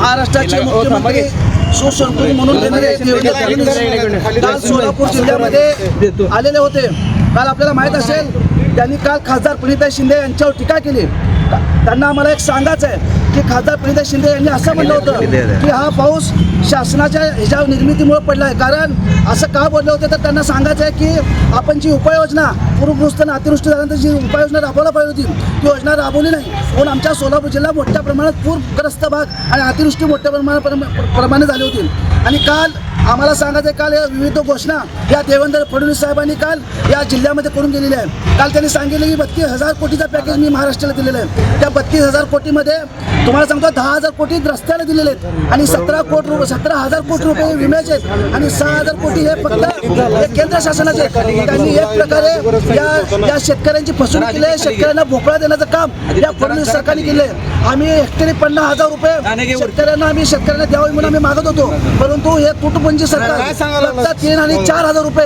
महाराष्ट्राचे मुख्यमंत्री सुशंकरी म्हणून देणारे देवेंद्र फडणवीस काल सोलापूर जिल्ह्यामध्ये आलेले होते। काल आपल्याला माहीत असेल त्यांनी काल खासदार प्रणिताई शिंदे यांच्यावर टीका केली। त्यांना आम्हाला एक सांगायचं आहे की खासदार प्रणिताई शिंदे यांनी असं म्हणलं होतं की हा पाऊस शासनाच्या ह्याच्या निर्मितीमुळे पडला आहे। कारण असं का बोलले होते तर त्यांना सांगायचं आहे की आपण जी उपाययोजना पूरग्रस्त आणि अतिवृष्टी झाल्यानंतर जी उपाययोजना राबवला पाहिजे होती ती योजना राबवली नाही, म्हणून आमच्या सोलापूर जिल्हा मोठ्या प्रमाणात पूरग्रस्त भाग आणि अतिवृष्टी मोठ्या प्रमाणे झाली होती। आणि काल आम्हाला सांगायचं आहे काल या विविध घोषणा या देवेंद्र फडणवीस साहेबांनी काल या जिल्ह्यामध्ये करून गेलेल्या आहे। काल त्यांनी सांगितलं की 32,000 कोटीचा पॅकेज मी महाराष्ट्राला दिलेला आहे। त्या 32,000 कोटीमध्ये तुम्हाला सांगतो 10,000 कोटी रस्त्याला दिलेले आहेत आणि 17,000 कोटी रुपये विम्याचे आहेत आणि 6,000 कोटी हे फक्त हे केंद्र शासनाचे आहेत। त्यांनी एक प्रकारे या शेतकऱ्यांची फसवणूक केली आहे। शेतकऱ्यांना भोपळा देण्याचं काम या फडणवीस सरकारने केलं आहे। आम्ही हेक्टरी 50,000 रुपये शेतकऱ्यांना द्यावे म्हणून आम्ही मागत होतो, परंतु हे तुटपुंजी सरकार फक्त 3 आणि 4,000 रुपये